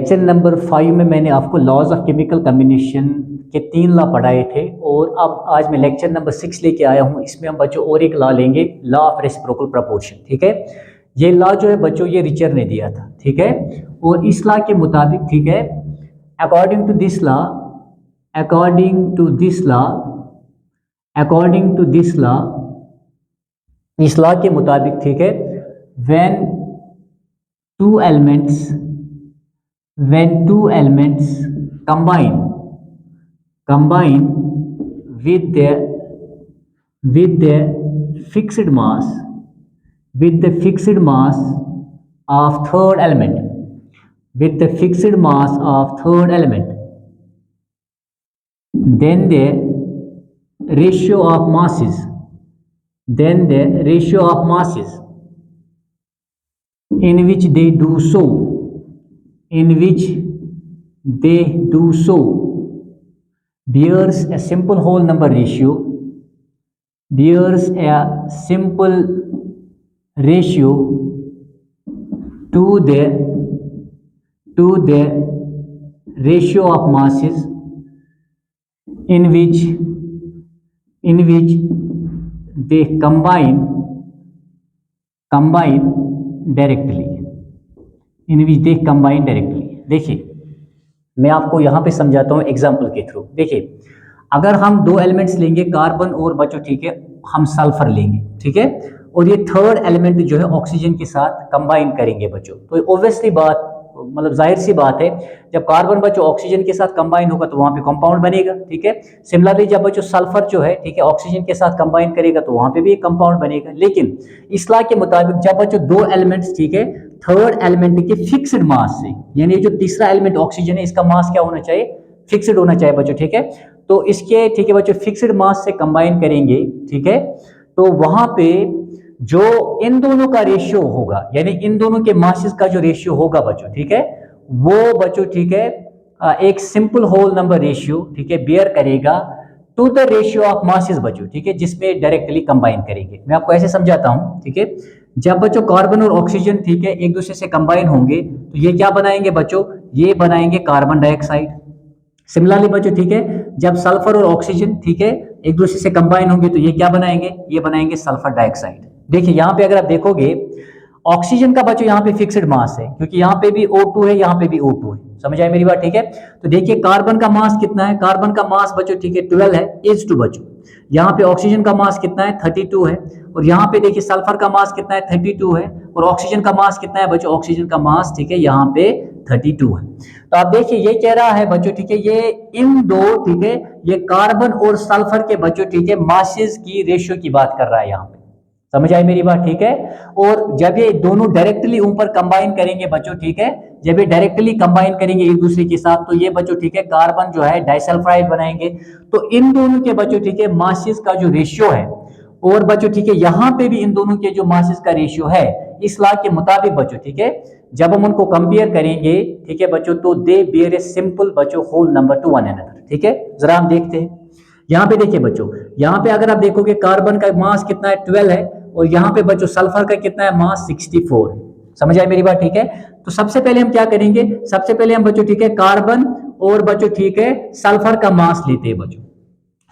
Lecture number 5 में मैंने आपको लॉज ऑफ केमिकल कम्बिनेशन के 3 लॉ पढ़ाए थे और अब आज मैं लेक्चर नंबर 6 लेके आया हूँ। इसमें हम बच्चों और एक लॉ लेंगे, लॉ ऑफ रेसिप्रोकल प्रपोर्शन। ठीक है, ये लॉ जो है बच्चों ये रिचर ने दिया था। ठीक है, और इस लॉ के मुताबिक, ठीक है, according to this law, according to this law, according to this law, इस लॉ के मुताबिक, ठीक है, when two elements combine with their fixed mass of third element, then the ratio of masses in which they do so bears a simple whole number ratio to the ratio of masses in which they combine directly, देखिए मैं आपको यहाँ पे समझाता हूँ example के through. देखिए, अगर हम दो एलिमेंट्स लेंगे, कार्बन और बच्चों, ठीक है, हम सल्फर लेंगे, ठीक है, और ये थर्ड एलिमेंट जो है ऑक्सीजन के साथ कंबाइन करेंगे बच्चों, तो ऑब्वियसली बात, मतलब जाहिर सी बात है, जब कार्बन बच्चों ऑक्सीजन के साथ कंबाइन होगा तो वहां पे कंपाउंड बनेगा। ठीक है, सिमिलरली जब बच्चों सल्फर जो है, ठीक है, ऑक्सीजन के साथ कंबाइन करेगा तो वहां पे भी एक कंपाउंड बनेगा। लेकिन इस लॉ के मुताबिक जब बच्चों दो एलिमेंट्स, ठीक है, थर्ड एलिमेंट के फिक्स्ड मास से, यानी जो तीसरा एलिमेंट ऑक्सीजन है इसका मास क्या होना चाहिए, फिक्स्ड होना चाहिए बच्चों। ठीक है, तो इसके, ठीक है बच्चों, फिक्स्ड मास से कंबाइन करेंगे, ठीक है, तो वहां पे जो इन दोनों का रेशियो होगा, यानी इन दोनों के मासेस का जो रेशियो होगा बच्चों, ठीक है, वो बच्चों, ठीक है, एक सिंपल होल नंबर रेशियो, ठीक है, बियर करेगा to the ratio of masses बच्चों, ठीक है, जिसमें डायरेक्टली कंबाइन करेंगे। मैं आपको ऐसे समझाता हूं। ठीक है, जब बच्चों कार्बन और ऑक्सीजन, ठीक है, एक दूसरे से कंबाइन होंगे तो ये क्या बनाएंगे बच्चों, ये बनाएंगे कार्बन डाइऑक्साइड। सिमिलरली बच्चों, ठीक है, जब सल्फर और ऑक्सीजन, ठीक है, एक दूसरे से कंबाइन होंगे तो ये क्या बनाएंगे, ये बनाएंगे सल्फर डाइऑक्साइड। देखिए यहाँ पे अगर आप देखोगे, ऑक्सीजन का बच्चों यहाँ पे फिक्स्ड मास है, क्योंकि यहाँ पे भी O2 है, यहाँ पे भी O2 है। समझ आए मेरी बात? ठीक है, तो देखिए कार्बन का मास कितना है, कार्बन का मास बच्चों, ठीक है, 12 है इज टू बच्चों। यहाँ पे ऑक्सीजन का मास कितना है, 32 है, और यहाँ पे देखिए सल्फर का मास कितना है, 32 है, और ऑक्सीजन का मास कितना है बच्चों, ऑक्सीजन का मास, ठीक है, यहाँ पे 32 है। तो आप देखिए ये कह रहा है बच्चों, ठीक है, ये इन दो, ठीक है, ये कार्बन और सल्फर के बच्चों, ठीक है, मासेस की रेशियो की बात कर रहा है यहाँ पे। समझ आई मेरी बात? ठीक है, और जब ये दोनों डायरेक्टली ऊपर कंबाइन करेंगे बच्चों, ठीक है, जब ये डायरेक्टली कंबाइन करेंगे एक दूसरे के साथ तो ये बच्चों, ठीक है, कार्बन जो है डाइसल्फाइड बनाएंगे। तो इन दोनों के बच्चों, ठीक है, मासेस का जो रेशियो है, और बच्चों, ठीक है, यहाँ पे भी इन दोनों के जो मासेस का रेशियो है, इस लॉ के मुताबिक बच्चों, ठीक है, जब हम उनको कंपेयर करेंगे, ठीक है बच्चों, तो दे बियर ए सिंपल बच्चों whole number to one another. ठीक है, जरा हम देखते हैं। यहाँ पे देखिए बच्चों, यहाँ पे अगर आप देखोगे कार्बन का मास कितना है, 12 है, और यहाँ पे बच्चों सल्फर का कितना है, मास 64 है। समझ आए मेरी बात? ठीक है, तो सबसे पहले हम क्या करेंगे, सबसे पहले हम बच्चों, ठीक है, कार्बन और बच्चों, ठीक है, सल्फर का मास लेते हैं बच्चों।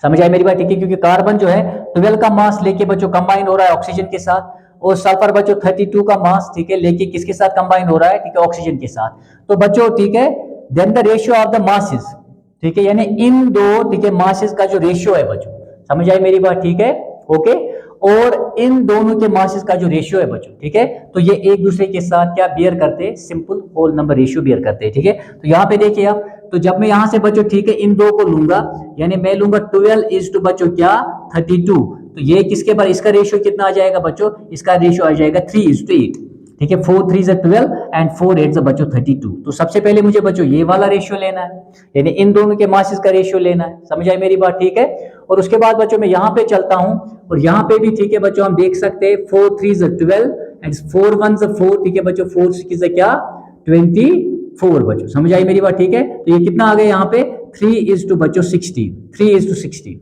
समझ आए मेरी बात? ठीक है, क्योंकि कार्बन जो है 12 का मास लेके बच्चों कंबाइन हो रहा है ऑक्सीजन के साथ, और सल्फर बच्चों 32 का मास, ठीक है, लेके किसके साथ कंबाइन हो रहा है, ठीक है, ऑक्सीजन के साथ। तो बच्चों, ठीक है, then the ratio of the masses, ठीक है, यानी इन दो, ठीक है, मासेस का जो रेशियो है बच्चों। समझ आई मेरी बात? ठीक है, ओके, और इन दोनों के मासेस का जो रेशियो है बच्चों, ठीक है, तो ये एक दूसरे के साथ क्या बियर करते हैं, simple whole number ratio bear करते हैं। ठीक है, तो यहाँ पे देखिए आप, तो जब मैं यहां से बच्चों, ठीक है, इन दो को लूंगा, यानी मैं लूंगा 12 इज टू बच्चों क्या 32, तो ये किसके बाद इसका रेशियो कितना आ जाएगा बच्चों, इसका रेशियो आ जाएगा 3 इज टू 8। ठीक है, 4 3 is 12 एंड 4 8 बच्चों 32। तो सबसे पहले मुझे बच्चों ये वाला रेशियो लेना है, यानी इन दोनों के मासेस का रेशियो लेना है। समझ आई मेरी बात? ठीक है, और उसके बाद बच्चों मैं यहाँ पे चलता हूं, और यहाँ पे भी, ठीक है बच्चों, हम देख सकते हैं 4 3 is 12 एंड 4 1 is 4, ठीक है बच्चों, 4 6 is क्या 24 बच्चों। समझ आई मेरी बात? ठीक है, तो ये कितना आ गया यहाँ पे 3 is to बच्चों 16, 3 is to 16।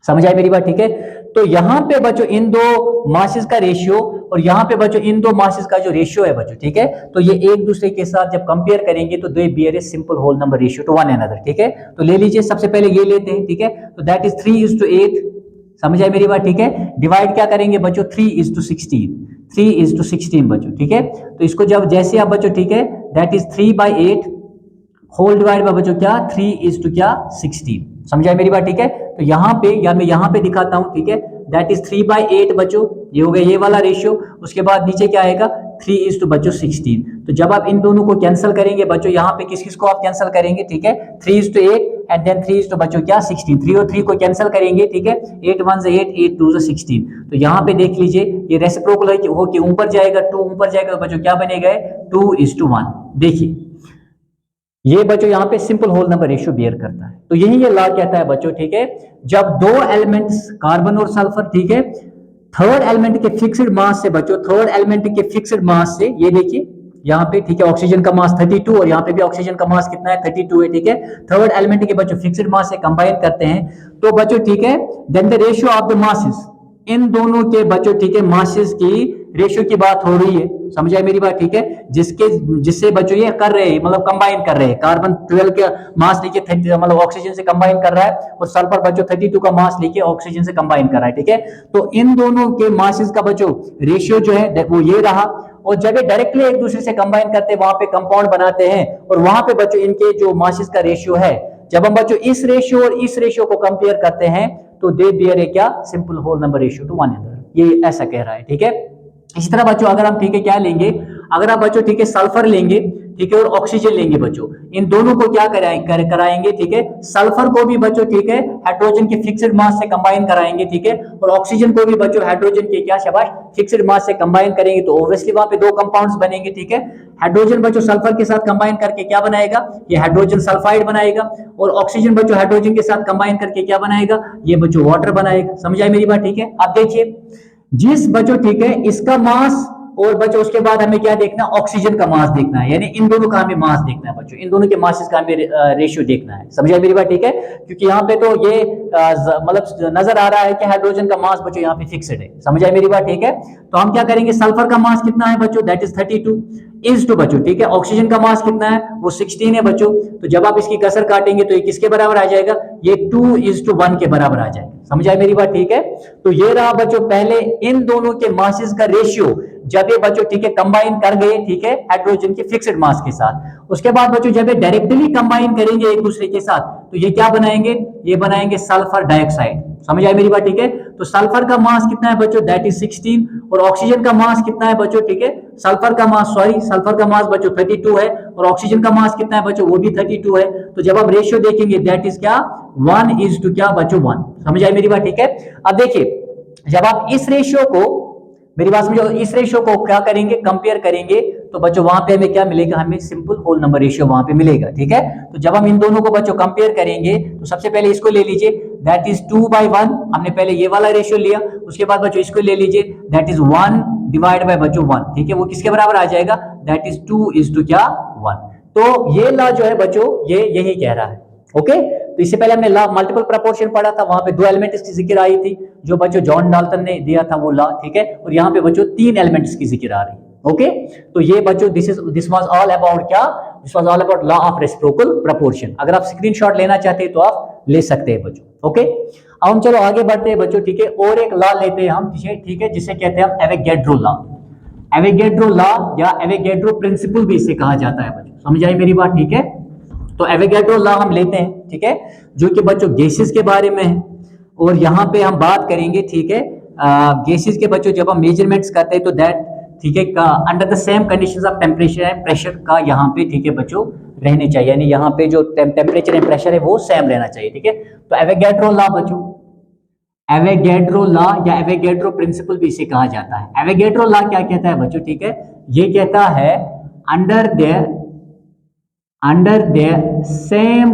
समझ आई मेरी बात? ठीक है, तो यहाँ पे बच्चों इन दो मासेस का रेशियो और यहाँ पे बच्चों इन दो मासेस का जो रेशियो है बच्चों, ठीक है, तो ये एक दूसरे के साथ जब कंपेयर करेंगे तो they bear a simple whole number ratio to one another, ठीक है। तो ले लीजिए, सबसे पहले ये लेते हैं, ठीक है, तो दैट इज 3:8, समझ आई मेरी बात, ठीक है। डिवाइड क्या करेंगे बच्चों, 3:16, 3:16 बच्चों, ठीक है। तो इसको जब जैसे आप बच्चों, ठीक है, that is 3/8 whole divide by बच्चों क्या 3:16, समझा मेरी बात, ठीक है। तो यहाँ पे या मैं यहाँ पे दिखाता हूँ, ठीक है, दैट इज 3/8 बच्चों, ये हो गया ये वाला रेशियो। उसके बाद नीचे क्या आएगा 3:16। तो जब आप इन दोनों को कैंसिल करेंगे बच्चों, यहाँ पे किस किस को आप कैंसिल करेंगे, ठीक है, 3:8 एंड देन 3 बच्चों क्या 16, 3 और 3 को कैंसिल करेंगे, ठीक है, 8 1 से 8, 8 2 से 16। तो यहाँ पे देख लीजिए ये रेसिप्रोकल हो के ऊपर जाएगा, 2 ऊपर जाएगा, तो बच्चों क्या बनेगा 2:1। देखिए ये बच्चों यहाँ पे simple whole number ratio bear करता है। तो यही ये लॉ कहता है बच्चों, ठीक है, जब दो एलिमेंट्स कार्बन और सल्फर, ठीक है, थर्ड एलिमेंट के फिक्स्ड मास से बच्चों, थर्ड एलिमेंट के फिक्स्ड मास से, ये देखिए यहाँ पे, ठीक है, ऑक्सीजन का मास 32 और यहाँ पे भी ऑक्सीजन का मास कितना है 32 है, ठीक है। थर्ड एलिमेंट के बच्चों फिक्स्ड मास से कंबाइन करते हैं तो बच्चों, ठीक है, then the ratio of the masses, इन दोनों के बच्चों, ठीक है, मासेस की रेशियो की बात हो रही है, समझ आई मेरी बात, ठीक है, जिससे बच्चों ये कर रहे हैं, मतलब कंबाइन कर रहे हैं, कार्बन 12 के मास लेके मतलब ऑक्सीजन से कंबाइन कर रहा है और सल्फर बच्चों 32 का मास लेके ऑक्सीजन से कंबाइन कर रहा है, ठीक है। तो इन दोनों के मासेस का बच्चों रेशियो जो है वो ये रहा, और जब ये डायरेक्टली एक दूसरे से कंबाइन करते हैं वहां पे कंपाउंड बनाते हैं, और वहां पे बच्चों इनके जो मासेस का रेशियो है, जब हम बच्चों इस रेशियो और इस रेशियो को कंपेयर करते हैं तो दे बियर ए क्या simple whole number ratio to one another, ये ऐसा कह रहा है, ठीक है। इसी तरह बच्चों अगर हम, ठीक है, क्या लेंगे, अगर आप बच्चों, ठीक है, सल्फर लेंगे, ठीक है, और ऑक्सीजन लेंगे बच्चों, इन दोनों को क्या कराएंगे, ठीक है, सल्फर को भी बच्चों, ठीक है, हाइड्रोजन के फिक्स्ड मास से कंबाइन कराएंगे, ठीक है, और ऑक्सीजन को भी बच्चों हाइड्रोजन के क्या शाबाश फिक्स्ड मास से कंबाइन करेंगे, तो ऑब्वियसली वहां पे दो कंपाउंड्स बनेंगे, ठीक है। हाइड्रोजन बच्चों सल्फर के साथ कंबाइन करके क्या बनाएगा, ये हाइड्रोजन सल्फाइड बनाएगा, और ऑक्सीजन बच्चों हाइड्रोजन के साथ कंबाइन करके क्या बनाएगा, ये बच्चों वाटर बनाएगा, समझ आई मेरी बात, ठीक है। अब देखिए जिस बच्चों, ठीक है, इसका मास और बच्चों उसके बाद हमें क्या देखना, ऑक्सीजन का मास देखना है, यानी इन दोनों का हमें मास देखना है बच्चों, इन दोनों के मासेस का हमें रेशियो देखना है, समझ आई मेरी बात, ठीक है। क्योंकि यहाँ पे तो ये मतलब नजर आ रहा है कि हाइड्रोजन का मास बच्चों यहाँ पे फिक्स्ड है, समझ आई मेरी बात, ठीक है। तो हम क्या करेंगे, सल्फर का मास कितना है बच्चों, दैट इज 32 इज टू बच्चों, ठीक है, ऑक्सीजन का मास कितना है वो 16 है बच्चों। तो जब आप इसकी कसर काटेंगे तो ये किसके बराबर आ जाएगा, ये 2:1 के बराबर आ जाएगा, समझ आई मेरी बात, ठीक है। तो ये रहा बच्चों पहले इन दोनों के मासेस का रेशियो, जब ये बच्चों, ठीक है, कंबाइन कर गए, ठीक है, हाइड्रोजन के फिक्स्ड मास के साथ, उसके बाद बच्चों जब ये डायरेक्टली कंबाइन करेंगे एक दूसरे के साथ तो ये क्या बनाएंगे, ये बनाएंगे सल्फर डाइऑक्साइड, समझ आई मेरी बात, ठीक है। तो सल्फर का मास कितना है बच्चों, दैट इज 16, और ऑक्सीजन का मास कितना है बच्चों, ठीक है, सल्फर का मास बच्चों 32 है, और ऑक्सीजन का मास कितना है बच्चों, वो भी 32 है। तो जब आप रेशियो देखेंगे दैट इज क्या 1:1 क्या बच्चों 1, समझ आई मेरी बात, ठीक है। अब देखिए जब आप इस रेशियो को, मेरी बात समझो, इस रेशियो को क्या करेंगे, कंपेयर करेंगे, तो बच्चों वहां पे हमें क्या मिलेगा, हमें सिंपल होल नंबर रेशियो वहां पे मिलेगा, ठीक है। तो जब हम इन दोनों को बच्चों कंपेयर करेंगे तो सबसे पहले इसको ले लीजिए, दैट इज 2/1, हमने पहले ये वाला रेशियो लिया, उसके बाद बच्चों इसको ले लीजिए, दैट इज 1 डिवाइड बाय बच्चों 1, ठीक है, वो किसके बराबर आ जाएगा, दैट इज 2:1 क्या 1। तो ये लॉ जो है बच्चों ये यही कह रहा है, ओके। तो इससे पहले हमने लॉ मल्टीपल प्रोपोर्शन पढ़ा था, वहां पे दो एलिमेंट्स की जिक्र आई थी जो बच्चों जॉन डाल्टन ने दिया था वो लॉ, ठीक है, और यहाँ पे बच्चों 3 एलिमेंट्स की जिक्र आ रही है, ओके। तो ये बच्चों दिस वाज ऑल अबाउट क्या, this was all about law of reciprocal proportion. अगर आप स्क्रीनशॉट लेना चाहते हैं तो आप ले सकते हैं बच्चों, ओके। अब हम चलो आगे बढ़ते हैं बच्चों, ठीक है, और एक लॉ लेते हैं हम, ठीक है, जिसे कहते हैं हम एवोगैड्रो लॉ। एवोगैड्रो लॉ या एवोगैड्रो प्रिंसिपल भी इसे कहा जाता है बच्चों, समझ आई मेरी बात, ठीक है। तो एवोगैड्रो लॉ हम लेते हैं, ठीक है, जो कि बच्चों गैसेस के बारे में है, और यहाँ पे हम बात करेंगे, ठीक है, गैसेस के बच्चों जब हम मेजरमेंट्स करते हैं तो दैट, ठीक है, under the same conditions of temperature and pressure का यहाँ पे, ठीक है बच्चों, रहने चाहिए, यानी यहाँ पे जो टेम्परेचर एंड प्रेशर है वो सेम रहना चाहिए, ठीक है। तो एवोगैड्रो लॉ बच्चों, एवोगैड्रो लॉ या एवोगैड्रो प्रिंसिपल भी इसे कहा जाता है। एवोगैड्रो लॉ क्या कहता है बच्चों, ठीक है, ये कहता है under the same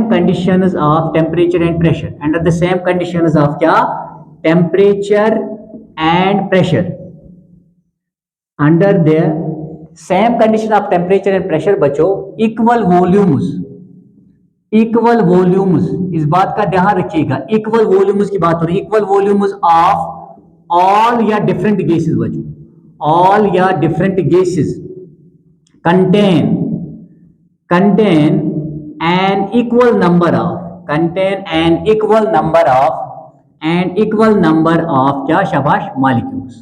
conditions of temperature and pressure, under the same conditions of क्या temperature and pressure, under the same condition of temperature and pressure बच्चों equal volumes इक्वल वॉल्यूम्स, इस बात का ध्यान रखिएगा, इक्वल वॉल्यूम्स की बात हो रही है, इक्वल वॉल्यूम्स ऑफ ऑल या डिफरेंट गैसेस बच्चों, ऑल या different gases contain contain an equal number of contain an equal number of क्या शाबाश मॉलिक्यूल्स।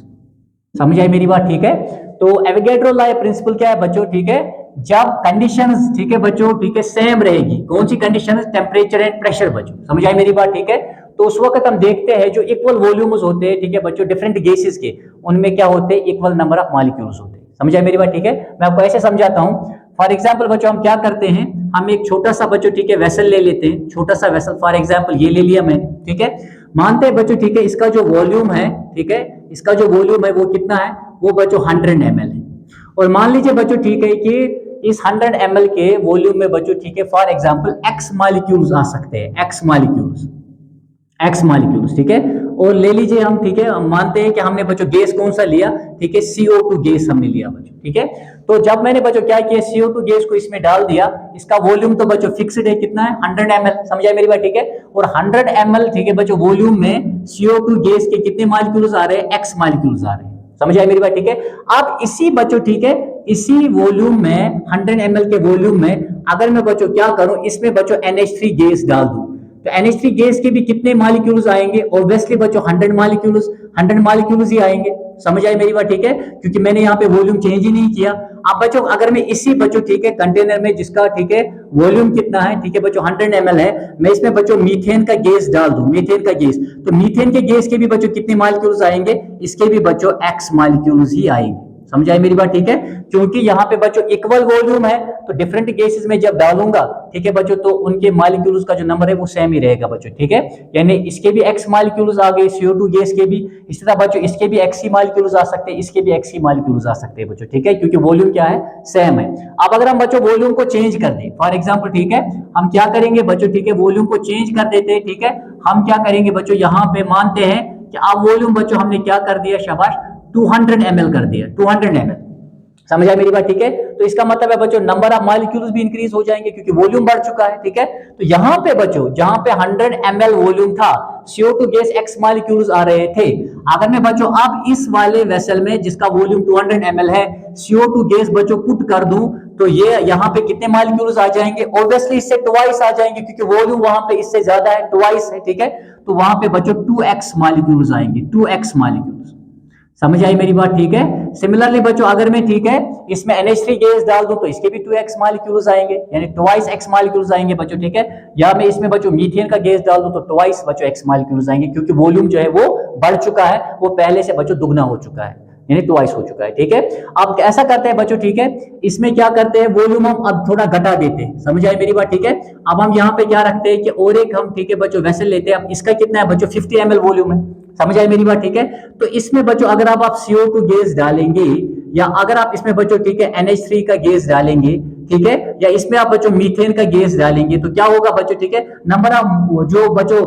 समझ आई मेरी बात, ठीक है। तो एवोगैड्रो लॉ प्रिंसिपल क्या है बच्चों, ठीक है, जब कंडीशंस, ठीक है बच्चों, ठीक है, सेम रहेगी, कौन सी कंडीशंस, टेम्परेचर एंड प्रेशर बच्चों। समझ आई मेरी बात, ठीक है। तो उस वक्त हम देखते हैं जो इक्वल वॉल्यूम्स होते हैं, ठीक है बच्चों, डिफरेंट गैसेस के, उनमें क्या होते हैं, इक्वल नंबर ऑफ मॉलिक्यूल्स होते हैं। समझ आई मेरी बात, ठीक है। मैं आपको ऐसे समझाता हूं। फॉर एग्जाम्पल बच्चों हम क्या करते हैं, हम एक छोटा सा बच्चों, ठीक है, वेसल ले लेते हैं, छोटा सा वेसल, फॉर एग्जाम्पल ये ले लिया मैंने, ठीक है। मानते हैं बच्चों, ठीक है, इसका जो वॉल्यूम है, ठीक है, इसका जो वॉल्यूम है वो कितना है, वो बच्चों 100 ml है। और मान लीजिए बच्चों, ठीक है, कि इस 100 ml के वॉल्यूम में बच्चों, ठीक है, फॉर एग्जाम्पल एक्स मॉलिक्यूल्स आ सकते हैं, एक्स मॉलिक्यूल्स, ठीक है। और ले लीजिए हम, ठीक है, मानते हैं कि हमने बच्चों गैस कौन सा लिया, ठीक है, CO2 गैस हमने लिया बच्चों, ठीक है। तो जब मैंने बच्चों क्या किया, CO2 गैस को इसमें डाल दिया, इसका वॉल्यूम तो बच्चों फिक्स्ड है, कितना है, 100 ml। समझा मेरी बात, ठीक है। और 100 ml, ठीक है बच्चों, वॉल्यूम में CO2 गैस के कितने मॉलिक्यूल्स आ रहे हैं, एक्स मॉलिक्यूल्स आ रहे हैं। समझ आई मेरी बात, ठीक है। अब इसी बच्चों, ठीक है, इसी वॉल्यूम में 100 ml के वॉल्यूम में अगर मैं बच्चों क्या करूं, इसमें बच्चों NH3 गैस डाल दूं, तो NH3 गैस के भी कितने मॉलिक्यूल्स आएंगे, ऑब्वियसली बच्चों 100 मॉलिक्यूल्स ही आएंगे। समझ आई मेरी बात, ठीक है, क्योंकि मैंने यहाँ पे वॉल्यूम चेंज ही नहीं किया। अब बच्चों अगर मैं इसी बच्चों, ठीक है, कंटेनर में जिसका, ठीक है, वॉल्यूम कितना है, ठीक है बच्चों 100 ml है, मैं इसमें बच्चों मीथेन का गैस डाल दूं, मीथेन का गैस, तो मीथेन के गैस के भी बच्चों कितने मॉलिक्यूल्स आएंगे, इसके भी बच्चों एक्स मॉलिक्यूल्स ही आएंगे। समझ आई मेरी बात, ठीक है। क्योंकि यहाँ पे बच्चों इक्वल वॉल्यूम है, तो डिफरेंट गैसेस में जब डालूंगा, ठीक है बच्चों, तो उनके मॉलिक्यूल्स का जो नंबर है वो सेम ही रहेगा बच्चों, ठीक है। यानी इसके भी एक्स मॉलिक्यूल्स आ गए, CO2 गैस के भी, इसी तरह बच्चों इसके भी एक्स ही मॉलिक्यूल्स आ सकते हैं, इसके भी एक्स ही मॉलिक्यूल्स आ सकते हैं बच्चों, ठीक है, क्योंकि वॉल्यूम क्या है, सेम है। अब अगर हम बच्चों वॉल्यूम को चेंज कर दें, फॉर एग्जाम्पल, ठीक है, हम क्या करेंगे बच्चों, ठीक है, वॉल्यूम को चेंज कर देते हैं, ठीक है। हम क्या करेंगे बच्चों, यहाँ पे मानते हैं कि अब वॉल्यूम बच्चों हमने क्या कर दिया, शाबाश, 200 ml कर दिया, 200 ml। समझ आई मेरी बात, ठीक है। तो इसका मतलब है बच्चों नंबर ऑफ मॉलिक्यूल्स भी इंक्रीज हो जाएंगे क्योंकि वॉल्यूम बढ़ चुका है, ठीक है। तो यहां पे बच्चों जहां पे 100 ml वॉल्यूम था, CO2 गैस एक्स मॉलिक्यूल्स आ रहे थे, अगर मैं बच्चों अब इस वाले वेसल में जिसका वॉल्यूम 200 ml है, CO2 गैस बच्चों पुट कर दूं, तो ये यहाँ पे कितने मॉलिक्यूल्स आ जाएंगे, ऑब्वियसली इससे ट्वाइस आ जाएंगे क्योंकि वॉल्यूम वहां पे इससे ज्यादा है, ट्वाइस है, ठीक है। तो वहां पे बच्चों 2x मॉलिक्यूल्स आएंगे, 2x मॉलिक्यूल्स। समझ आई मेरी बात, ठीक है। सिमिलरली बच्चों अगर मैं, ठीक है, इसमें NH3 गैस डाल दूं तो इसके भी 2x मॉलिक्यूल्स आएंगे, यानी ट्वाइस x मॉलिक्यूल्स आएंगे बच्चों, ठीक है। या मैं इसमें बच्चों मीथेन का गैस डाल दूं तो ट्वाइस बच्चों x मॉलिक्यूल्स आएंगे क्योंकि वॉल्यूम जो है वो बढ़ चुका है, वो पहले से बच्चों दुगना हो चुका है, यानी ट्वाइस हो चुका है, ठीक है। अब ऐसा करते हैं बच्चों, ठीक है, इसमें क्या करते हैं, वॉल्यूम हम अब थोड़ा घटा देते हैं। समझ आई मेरी बात, ठीक है। अब हम यहाँ पे क्या रखते हैं कि और एक हम, ठीक है बच्चों, वेसल लेते हैं। अब इसका कितना है बच्चों, 50 ml वॉल्यूम है। समझ आई मेरी बात, ठीक है। तो इसमें बच्चों अगर आप CO2 गैस डालेंगे, या अगर आप इसमें बच्चों, ठीक है, NH3 का गैस डालेंगे, ठीक है, या इसमें आप बच्चों मीथेन का गैस डालेंगे, तो क्या होगा बच्चों, ठीक है, नंबर ऑफ जो बच्चों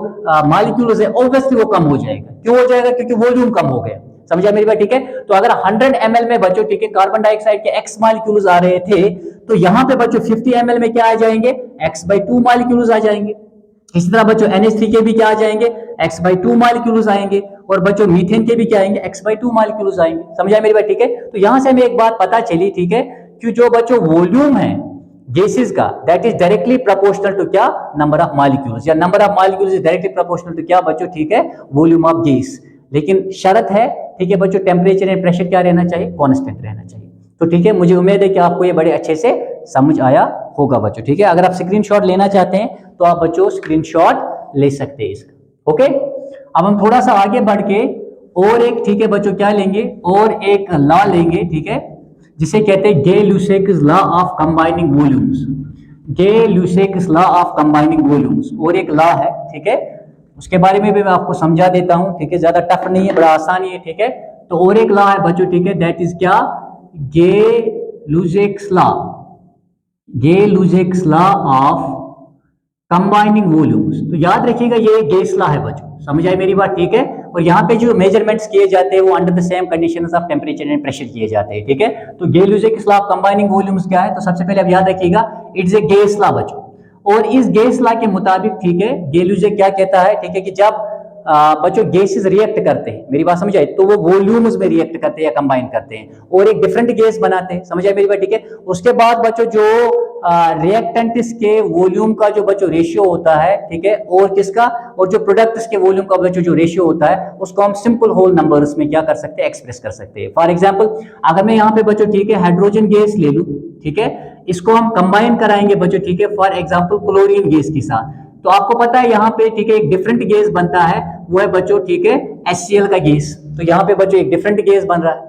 मॉलिक्यूल्स है ऑब्वियसली वो कम हो जाएगा। क्यों हो जाएगा, क्योंकि वॉल्यूम कम हो गया। समझा मेरी बात, ठीक है। तो अगर 100 ml में बच्चों, ठीक है, कार्बन डाइऑक्साइड के x मॉलिक्यूल्स आ रहे थे, तो यहां पे बच्चों 50 ml में क्या आ जाएंगे, x/2 मॉलिक्यूल्स आ जाएंगे। इसी तरह बच्चों NH3 के भी क्या आ जाएंगे, x/2 मॉलिक्यूल्स आएंगे, और बच्चों मीथेन के भी क्या आएंगे, x/2 मॉलिक्यूल्स आएंगे। समझा मेरी बात, ठीक है। तो यहां से हमें एक बात पता चली, ठीक है, कि जो बच्चों वॉल्यूम है गैसेस का, that is directly proportional to क्या, नंबर ऑफ मॉलिक्यूल्स, या number of molecules is directly proportional to क्या बच्चों, ठीक है, वॉल्यूम ऑफ गैस। लेकिन शर्त है, ठीक है बच्चों, टेम्परेचर एंड प्रेशर क्या रहना चाहिए, कांस्टेंट रहना चाहिए। तो ठीक है, मुझे उम्मीद है कि आपको ये बड़े अच्छे से समझ आया होगा बच्चों, ठीक है। अगर आप स्क्रीनशॉट लेना चाहते हैं तो आप बच्चों स्क्रीनशॉट ले सकते हैं इसका, ओके। अब हम थोड़ा सा आगे बढ़ के और एक, ठीक है बच्चों, क्या लेंगे, और एक लॉ लेंगे, ठीक है, जिसे कहते हैं Gay Lussac's law of combining volumes. Gay Lussac's law of combining volumes और एक लॉ है, ठीक है, उसके बारे में भी मैं आपको समझा देता हूं, ठीक है, ज्यादा टफ नहीं है, बड़ा आसान ही है, ठीक है। तो और एक लॉ है बच्चों, ठीक है, दैट इज क्या, Gay Lussac's law, Gay Lussac's law of combining volumes. तो याद रखिएगा ये गैस लॉ है बच्चों। समझ आई मेरी बात, ठीक है। और यहाँ पे जो मेजरमेंट्स किए जाते हैं वो under the same conditions of temperature and pressure किए जाते हैं, ठीक है। तो गे-लुसाक्स लॉ ऑफ कंबाइनिंग वॉल्यूम्स क्या है, तो सबसे पहले आप याद रखिएगा, इट्स ए गैस लॉ बच्चों। और इस गेस लॉ के मुताबिक ठीक है गेलुजे क्या कहता है ठीक है कि जब बच्चों गैसेस रिएक्ट करते हैं, मेरी बात समझ आई, तो वो वॉल्यूम्स में रिएक्ट करते हैं या कंबाइन करते हैं और एक डिफरेंट गैस बनाते हैं, समझ आई मेरी बात ठीक है। उसके बाद बच्चों जो रिएक्टेंट्स के वॉल्यूम का जो बच्चों रेशियो होता है ठीक है और किसका और जो प्रोडक्ट्स के वॉल्यूम का बच्चों जो रेशियो होता है उसको हम सिंपल होल नंबर्स में क्या कर सकते हैं एक्सप्रेस कर सकते हैं। फॉर एग्जांपल अगर मैं यहाँ पे बच्चों ठीक है हाइड्रोजन गैस ले लूं ठीक है, इसको हम कंबाइन कराएंगे बच्चों ठीक है फॉर एग्जांपल क्लोरीन गैस के साथ, तो आपको पता है यहाँ पे ठीक है एक डिफरेंट गैस बनता है, वो है बच्चों ठीक है HCl का गैस। तो यहाँ पे बच्चों एक डिफरेंट गैस बन रहा है,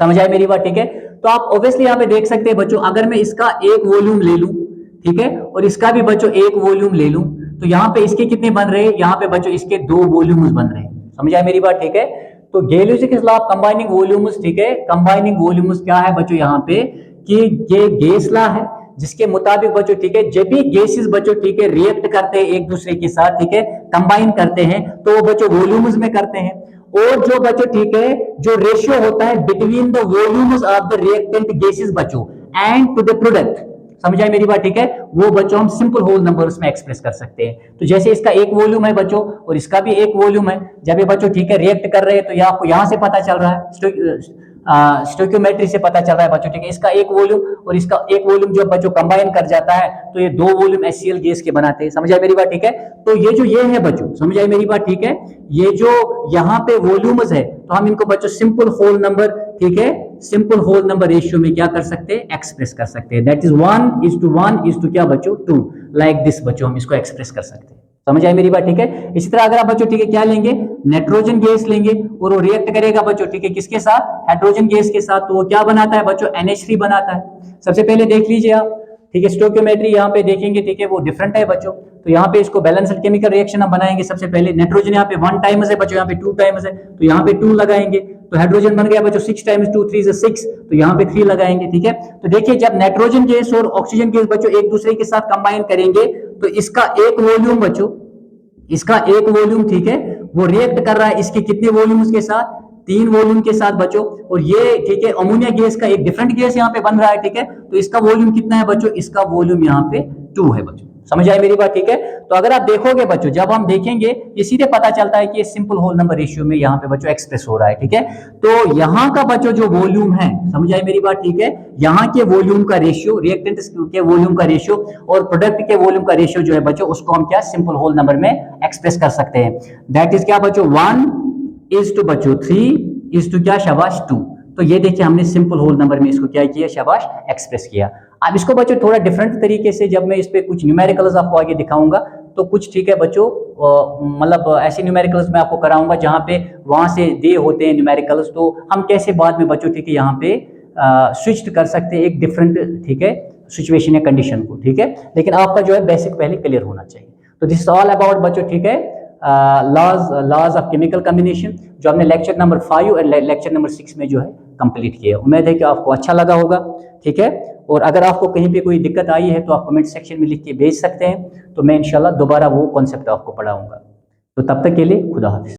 समझ आए मेरी बात ठीक है। तो आप ऑब्वियसली यहाँ पे देख सकते हैं बच्चों अगर मैं इसका एक वॉल्यूम ले लूं ठीक है और इसका भी बच्चों एक वॉल्यूम ले लूं तो यहाँ पे इसके कितने बन रहे हैं, यहाँ पे बच्चों इसके दो वॉल्यूम्स बन रहे हैं, समझ आए मेरी बात ठीक है। तो गैलियोसिस लॉ ऑफ कंबाइनिंग वॉल्यूम्स ठीक है, कंबाइनिंग वॉल्यूम्स क्या है बच्चों यहाँ पे कि ये गैस लॉ है जिसके मुताबिक बच्चों ठीक है जब भी गैसेस बच्चों ठीक है रिएक्ट करते हैं एक दूसरे के साथ ठीक है कंबाइन करते हैं तो वो बच्चों वॉल्यूम्स में करते हैं, और जो बच्चों ठीक है जो रेशियो होता है between the volumes of the reactant gases बच्चों एंड टू द प्रोडक्ट, समझ आई मेरी बात ठीक है, वो बच्चों हम सिंपल होल नंबर्स में एक्सप्रेस कर सकते हैं। तो जैसे इसका एक वॉल्यूम है बच्चों और इसका भी एक वॉल्यूम है, जब ये बच्चों ठीक है रिएक्ट कर रहे हैं तो ये आपको यहां से पता चल रहा है स्टोइकियोमेट्री से पता चल रहा है बच्चों ठीक है इसका एक वॉल्यूम और इसका एक वॉल्यूम जो बच्चों कंबाइन कर जाता है तो ये दो वॉल्यूम HCl गैस के बनाते हैं, समझ आई मेरी बात ठीक है। तो ये जो ये है बच्चों समझ आई मेरी बात ठीक है, ये जो यहाँ पे वॉल्यूम्स है तो हम इनको बच्चों सिंपल होल नंबर ठीक है सिंपल होल नंबर रेशियो में क्या कर सकते हैं एक्सप्रेस कर सकते हैं, दैट इज 1:1 क्या बच्चों 2, लाइक दिस बच्चों हम इसको एक्सप्रेस कर सकते हैं, समझ आई मेरी बात ठीक है। इसी तरह अगर आप बच्चों ठीक है क्या लेंगे नाइट्रोजन गैस लेंगे और वो रिएक्ट करेगा बच्चों ठीक है किसके साथ हाइड्रोजन गैस के साथ, तो वो क्या बनाता है बच्चों NH3 बनाता है। सबसे पहले देख लीजिए आप ठीक है स्टोइकियोमेट्री यहाँ पे देखेंगे ठीक है वो डिफरेंट है बच्चों, तो यहाँ पे इसको बैलेंस्ड केमिकल रिएक्शन हम बनाएंगे। सबसे पहले नाइट्रोजन यहाँ पे 1 टाइम्स है बच्चों, यहाँ पे 2 टाइम्स है तो यहाँ पे 2 लगाएंगे, तो हाइड्रोजन बन गया बच्चों 6 टाइम्स 2 3 is 6 तो यहाँ पे 3 लगाएंगे ठीक है। तो देखिए जब नाइट्रोजन गैस और ऑक्सीजन गैस बच्चों एक दूसरे के साथ कंबाइन करेंगे तो इसका एक वॉल्यूम बच्चों इसका एक वॉल्यूम ठीक है वो रिएक्ट कर रहा है इसके कितने वॉल्यूम्स के साथ 3 वॉल्यूम के साथ बच्चों, और ये ठीक है अमोनिया गैस का एक डिफरेंट गैस यहाँ पे बन रहा है ठीक है, तो इसका वॉल्यूम कितना है बच्चों इसका वॉल्यूम यहाँ पे 2 है बच्चों, समझ आई मेरी बात ठीक है। तो अगर आप देखोगे बच्चों जब हम देखेंगे ये सीधे पता चलता है कि ये सिंपल होल नंबर रेशियो में यहाँ पे बच्चों एक्सप्रेस हो रहा है ठीक है। तो यहाँ का बच्चों जो वॉल्यूम है समझ आई मेरी बात ठीक है, यहाँ के वॉल्यूम का रेशियो रिएक्टेंट्स के वॉल्यूम का रेशियो और प्रोडक्ट के वॉल्यूम का रेशियो जो है बच्चों उसको हम क्या सिंपल होल नंबर में एक्सप्रेस कर सकते हैं, दैट इज क्या बच्चों 1:3 बच्चों 3 क्या शाबाश 2। तो ये देखिए हमने सिंपल होल नंबर में इसको क्या किया शाबाश एक्सप्रेस किया। अब इसको बच्चों थोड़ा डिफरेंट तरीके से जब मैं इस पे कुछ न्यूमेरिकल्स आपको आगे दिखाऊंगा तो कुछ ठीक है बच्चों मतलब ऐसे न्यूमेरिकल्स मैं आपको कराऊंगा जहां पे वहां से दे होते हैं न्यूमेरिकल्स, तो हम कैसे बाद में बच्चों ठीक है यहाँ पे स्विच कर सकते हैं एक डिफरेंट ठीक है सिचुएशन या कंडीशन को ठीक है, लेकिन आपका जो है बेसिक पहले क्लियर होना चाहिए। तो दिस इज ऑल अबाउट बच्चों ठीक है लॉज ऑफ केमिकल कॉम्बिनेशन जो हमने लेक्चर नंबर 5 और लेक्चर नंबर 6 में जो है कंप्लीट किया। उम्मीद है कि आपको अच्छा लगा होगा ठीक है, और अगर आपको कहीं पे कोई दिक्कत आई है तो आप कमेंट सेक्शन में लिख के भेज सकते हैं, तो मैं इंशाल्लाह दोबारा वो कॉन्सेप्ट आपको पढ़ाऊंगा। तो तब तक के लिए खुदा हाफिज।